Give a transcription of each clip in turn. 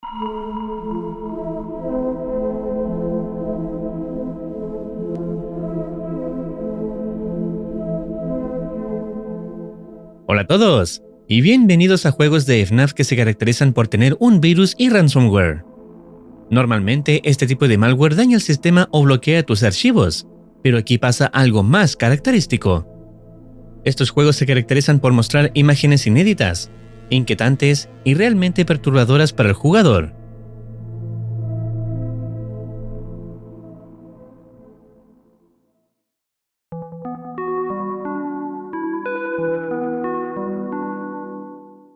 Hola a todos, y bienvenidos a juegos de FNAF que se caracterizan por tener un virus y ransomware. Normalmente este tipo de malware daña el sistema o bloquea tus archivos, pero aquí pasa algo más característico. Estos juegos se caracterizan por mostrar imágenes inéditas, inquietantes y realmente perturbadoras para el jugador.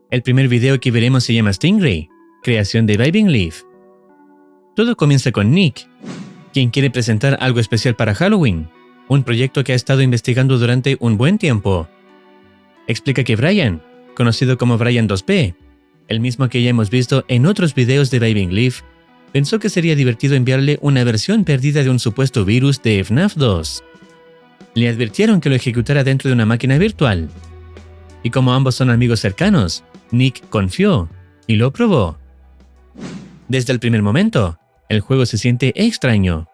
El primer video que veremos se llama Stingray, creación de Vibing Leaf. Todo comienza con Nick, quien quiere presentar algo especial para Halloween, un proyecto que ha estado investigando durante un buen tiempo. Explica que Brian, conocido como Brian 2P, el mismo que ya hemos visto en otros videos de Vibing Leaf, pensó que sería divertido enviarle una versión perdida de un supuesto virus de FNAF 2. Le advirtieron que lo ejecutara dentro de una máquina virtual. Y como ambos son amigos cercanos, Nick confió y lo probó. Desde el primer momento, el juego se siente extraño.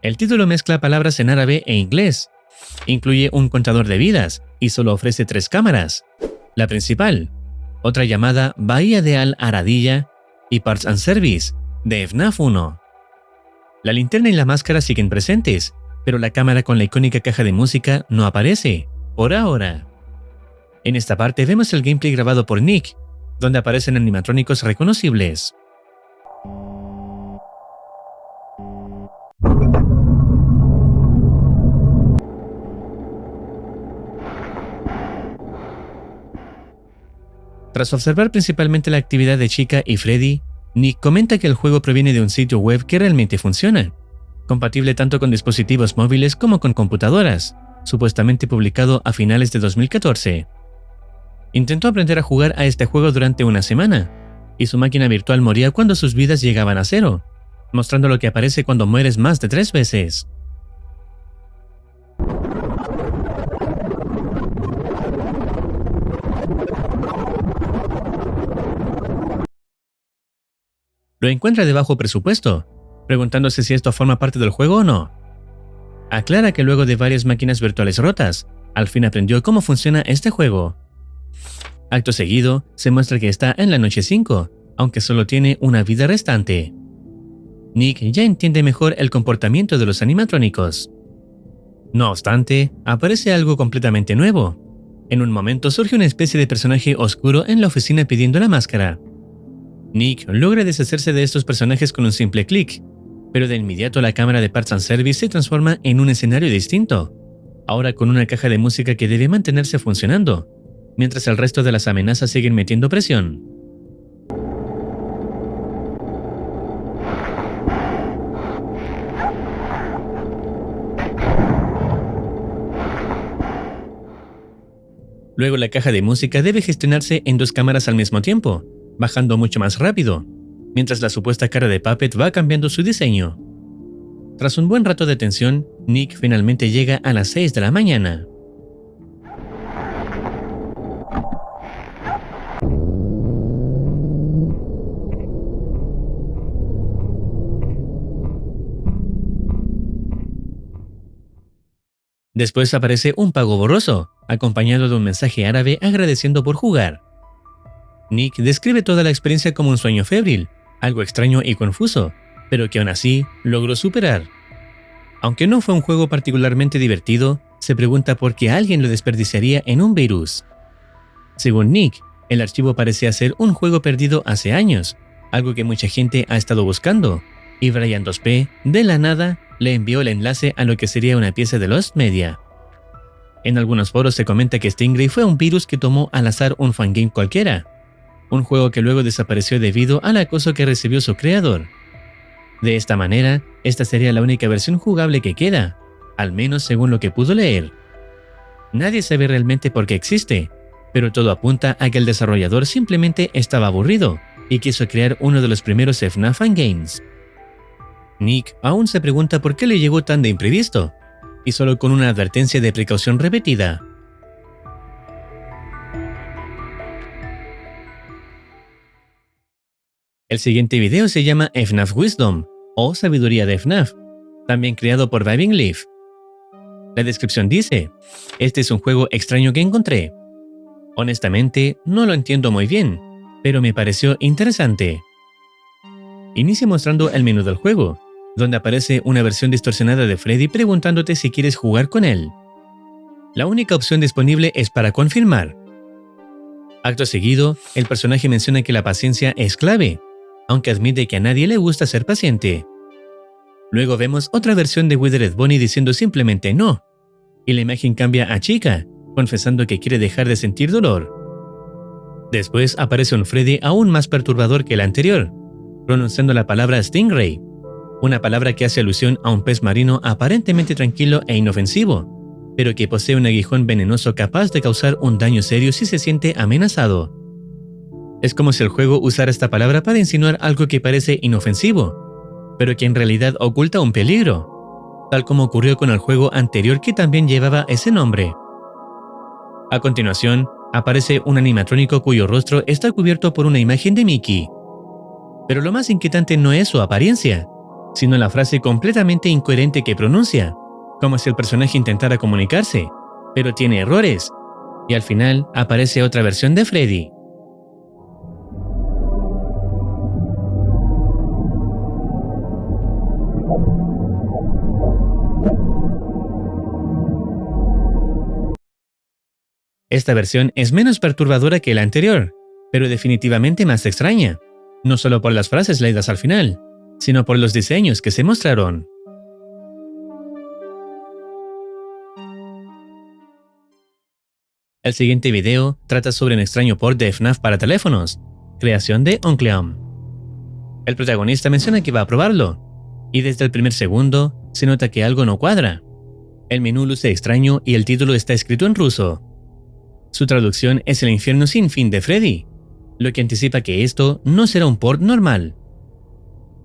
El título mezcla palabras en árabe e inglés. Incluye un contador de vidas y solo ofrece 3 cámaras. La principal, otra llamada Bahía de Al-Aradilla y Parts and Service de FNAF 1. La linterna y la máscara siguen presentes, pero la cámara con la icónica caja de música no aparece, por ahora. En esta parte vemos el gameplay grabado por Nick, donde aparecen animatrónicos reconocibles. Tras observar principalmente la actividad de Chica y Freddy, Nick comenta que el juego proviene de un sitio web que realmente funciona, compatible tanto con dispositivos móviles como con computadoras, supuestamente publicado a finales de 2014. Intentó aprender a jugar a este juego durante una semana, y su máquina virtual moría cuando sus vidas llegaban a 0, mostrando lo que aparece cuando mueres más de 3 veces. Lo encuentra de bajo presupuesto, preguntándose si esto forma parte del juego o no. Aclara que luego de varias máquinas virtuales rotas, al fin aprendió cómo funciona este juego. Acto seguido, se muestra que está en la noche 5, aunque solo tiene una vida restante. Nick ya entiende mejor el comportamiento de los animatrónicos. No obstante, aparece algo completamente nuevo. En un momento surge una especie de personaje oscuro en la oficina pidiendo la máscara. Nick logra deshacerse de estos personajes con un simple clic, pero de inmediato la cámara de Parts and Service se transforma en un escenario distinto, ahora con una caja de música que debe mantenerse funcionando, mientras el resto de las amenazas siguen metiendo presión. Luego la caja de música debe gestionarse en 2 cámaras al mismo tiempo, bajando mucho más rápido, mientras la supuesta cara de Puppet va cambiando su diseño. Tras un buen rato de tensión, Nick finalmente llega a las 6 de la mañana. Después aparece un pago borroso, acompañado de un mensaje árabe agradeciendo por jugar. Nick describe toda la experiencia como un sueño febril, algo extraño y confuso, pero que aún así logró superar. Aunque no fue un juego particularmente divertido, se pregunta por qué alguien lo desperdiciaría en un virus. Según Nick, el archivo parecía ser un juego perdido hace años, algo que mucha gente ha estado buscando, y Brian 2P, de la nada, le envió el enlace a lo que sería una pieza de Lost Media. En algunos foros se comenta que Stingray fue un virus que tomó al azar un fangame cualquiera, un juego que luego desapareció debido al acoso que recibió su creador. De esta manera, esta sería la única versión jugable que queda, al menos según lo que pudo leer. Nadie sabe realmente por qué existe, pero todo apunta a que el desarrollador simplemente estaba aburrido y quiso crear uno de los primeros FNAF Games. Nick aún se pregunta por qué le llegó tan de imprevisto, y solo con una advertencia de precaución repetida. El siguiente video se llama FNAF Wisdom, o Sabiduría de FNAF, también creado por Vibing Leaf. La descripción dice: este es un juego extraño que encontré. Honestamente, no lo entiendo muy bien, pero me pareció interesante. Inicia mostrando el menú del juego, donde aparece una versión distorsionada de Freddy preguntándote si quieres jugar con él. La única opción disponible es para confirmar. Acto seguido, el personaje menciona que la paciencia es clave, aunque admite que a nadie le gusta ser paciente. Luego vemos otra versión de Withered Bonnie diciendo simplemente no, y la imagen cambia a chica, confesando que quiere dejar de sentir dolor. Después aparece un Freddy aún más perturbador que el anterior, pronunciando la palabra Stingray, una palabra que hace alusión a un pez marino aparentemente tranquilo e inofensivo, pero que posee un aguijón venenoso capaz de causar un daño serio si se siente amenazado. Es como si el juego usara esta palabra para insinuar algo que parece inofensivo, pero que en realidad oculta un peligro, tal como ocurrió con el juego anterior que también llevaba ese nombre. A continuación, aparece un animatrónico cuyo rostro está cubierto por una imagen de Mickey. Pero lo más inquietante no es su apariencia, sino la frase completamente incoherente que pronuncia, como si el personaje intentara comunicarse, pero tiene errores, y al final aparece otra versión de Freddy. Esta versión es menos perturbadora que la anterior, pero definitivamente más extraña, no solo por las frases leídas al final, sino por los diseños que se mostraron. El siguiente video trata sobre un extraño port de FNAF para teléfonos, creación de Oncleom. El protagonista menciona que va a probarlo, y desde el primer segundo se nota que algo no cuadra. El menú luce extraño y el título está escrito en ruso. Su traducción es el infierno sin fin de Freddy, lo que anticipa que esto no será un port normal.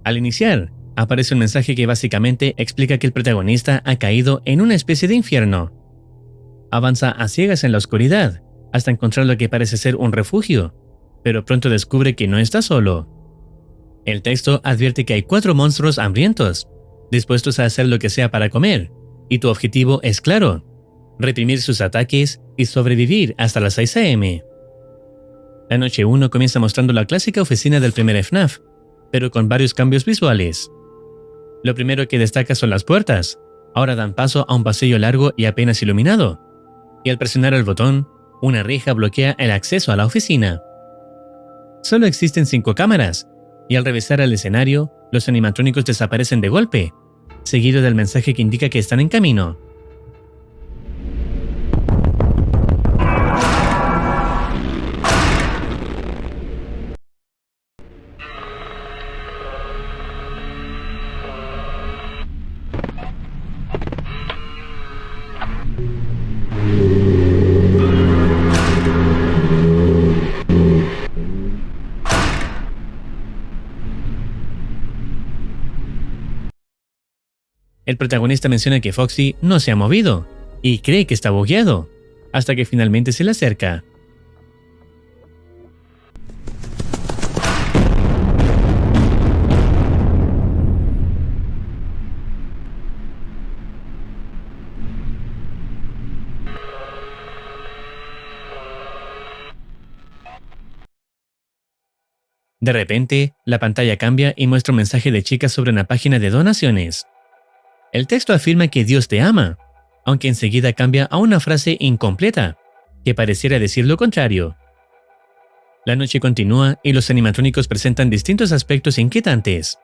Al iniciar, aparece un mensaje que básicamente explica que el protagonista ha caído en una especie de infierno. Avanza a ciegas en la oscuridad, hasta encontrar lo que parece ser un refugio, pero pronto descubre que no está solo. El texto advierte que hay 4 monstruos hambrientos, dispuestos a hacer lo que sea para comer, y tu objetivo es claro: reprimir sus ataques y sobrevivir hasta las 6 AM. La noche 1 comienza mostrando la clásica oficina del primer FNAF, pero con varios cambios visuales. Lo primero que destaca son las puertas. Ahora dan paso a un pasillo largo y apenas iluminado, y al presionar el botón, una reja bloquea el acceso a la oficina. Solo existen 5 cámaras, y al revisar el escenario, los animatrónicos desaparecen de golpe, seguido del mensaje que indica que están en camino. El protagonista menciona que Foxy no se ha movido y cree que está bugueado, hasta que finalmente se le acerca. De repente, la pantalla cambia y muestra un mensaje de chica sobre una página de donaciones. El texto afirma que Dios te ama, aunque enseguida cambia a una frase incompleta, que pareciera decir lo contrario. La noche continúa y los animatrónicos presentan distintos aspectos inquietantes.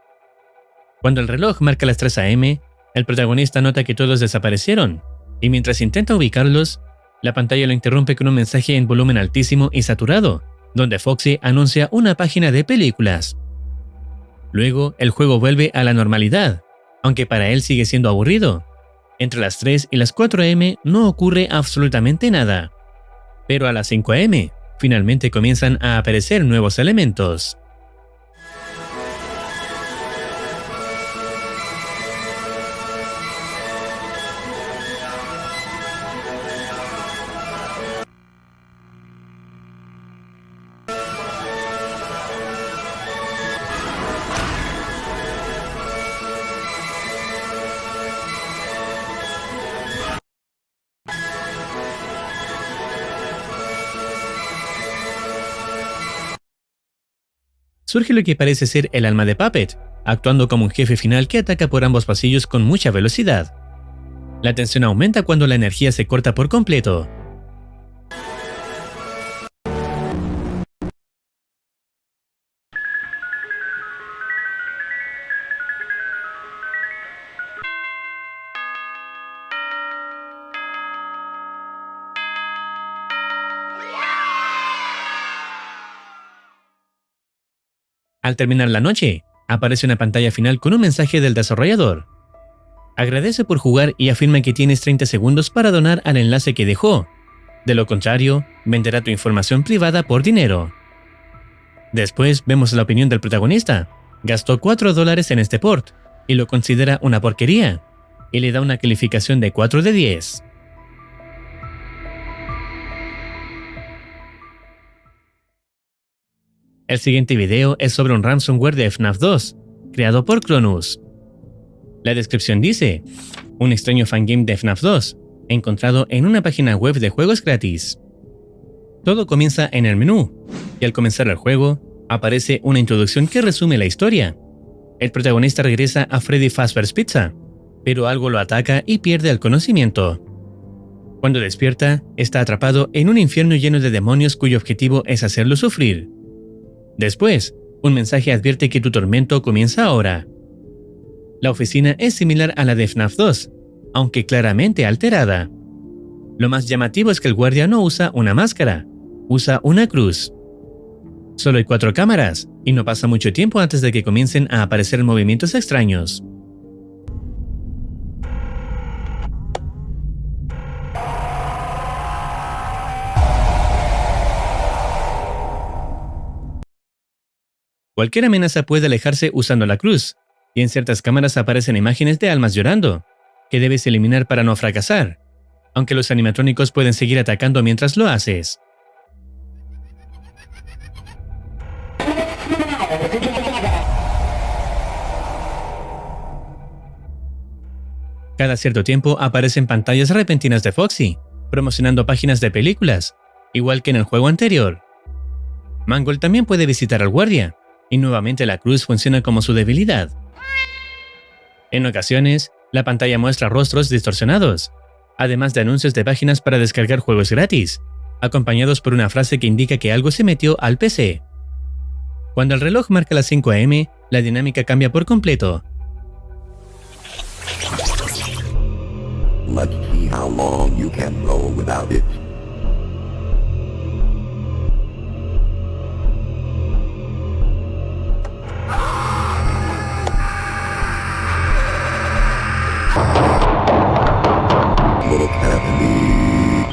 Cuando el reloj marca las 3 AM, el protagonista nota que todos desaparecieron, y mientras intenta ubicarlos, la pantalla lo interrumpe con un mensaje en volumen altísimo y saturado, donde Foxy anuncia una página de películas. Luego, el juego vuelve a la normalidad, aunque para él sigue siendo aburrido, Entre las 3 y las 4 am no ocurre absolutamente nada. Pero a las 5 am, finalmente comienzan a aparecer nuevos elementos. Surge lo que parece ser el alma de Puppet, actuando como un jefe final que ataca por ambos pasillos con mucha velocidad. La tensión aumenta cuando la energía se corta por completo. Al terminar la noche, aparece una pantalla final con un mensaje del desarrollador. Agradece por jugar y afirma que tienes 30 segundos para donar al enlace que dejó. De lo contrario, venderá tu información privada por dinero. Después vemos la opinión del protagonista. Gastó $4 en este port y lo considera una porquería, y le da una calificación de 4 de 10. El siguiente video es sobre un ransomware de FNAF 2, creado por Cronus. La descripción dice: un extraño fangame de FNAF 2, encontrado en una página web de juegos gratis. Todo comienza en el menú, y al comenzar el juego, aparece una introducción que resume la historia. El protagonista regresa a Freddy Fazbear's Pizza, pero algo lo ataca y pierde el conocimiento. Cuando despierta, está atrapado en un infierno lleno de demonios cuyo objetivo es hacerlo sufrir. Después, un mensaje advierte que tu tormento comienza ahora. La oficina es similar a la de FNAF 2, aunque claramente alterada. Lo más llamativo es que el guardia no usa una máscara, usa una cruz. Solo hay 4 cámaras, y no pasa mucho tiempo antes de que comiencen a aparecer movimientos extraños. Cualquier amenaza puede alejarse usando la cruz, y en ciertas cámaras aparecen imágenes de almas llorando, que debes eliminar para no fracasar, aunque los animatrónicos pueden seguir atacando mientras lo haces. Cada cierto tiempo aparecen pantallas repentinas de Foxy, promocionando páginas de películas, igual que en el juego anterior. Mangold también puede visitar al guardia, y nuevamente la cruz funciona como su debilidad. En ocasiones, la pantalla muestra rostros distorsionados, además de anuncios de páginas para descargar juegos gratis, acompañados por una frase que indica que algo se metió al PC. Cuando el reloj marca las 5 am, la dinámica cambia por completo. Let's see how long you can go without it. Little Cassidy.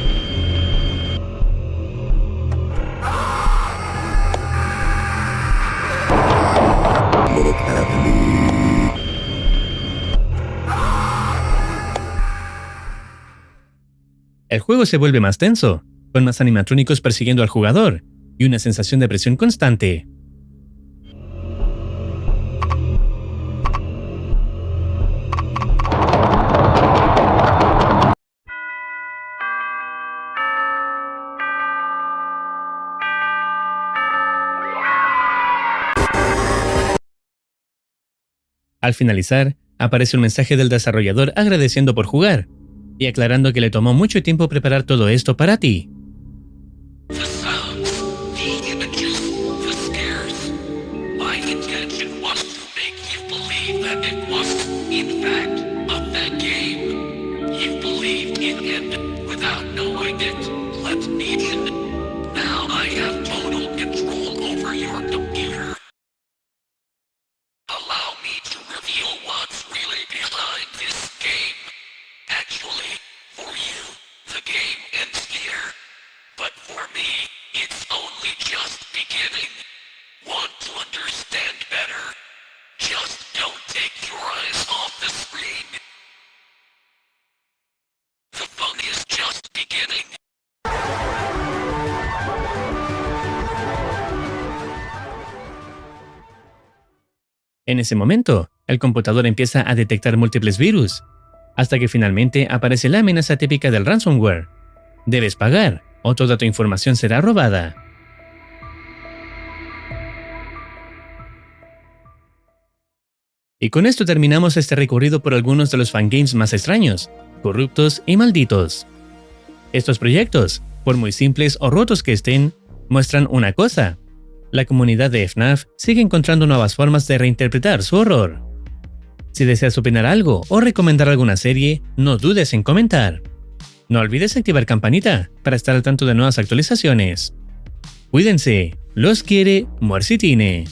Little Cassidy. El juego se vuelve más tenso, con más animatrónicos persiguiendo al jugador, y una sensación de presión constante. Al finalizar, aparece un mensaje del desarrollador agradeciendo por jugar, y aclarando que le tomó mucho tiempo preparar todo esto para ti. The sounds, the images, the scares. My intention was to make you believe that it was, in fact, a bad game. You believed in it without knowing it. Let's be it. Now I have total control over your computer. Allow me to reveal what's really behind this game. beginning. Want to understand better? Just don't take your eyes off the screen. The fun is just beginning. En ese momento, el computador empieza a detectar múltiples virus, hasta que finalmente aparece la amenaza típica del ransomware. Debes pagar, o toda tu información será robada. Y con esto terminamos este recorrido por algunos de los fangames más extraños, corruptos y malditos. Estos proyectos, por muy simples o rotos que estén, muestran una cosa. La comunidad de FNAF sigue encontrando nuevas formas de reinterpretar su horror. Si deseas opinar algo o recomendar alguna serie, no dudes en comentar. No olvides activar campanita para estar al tanto de nuevas actualizaciones. Cuídense, los quiere Muercitine.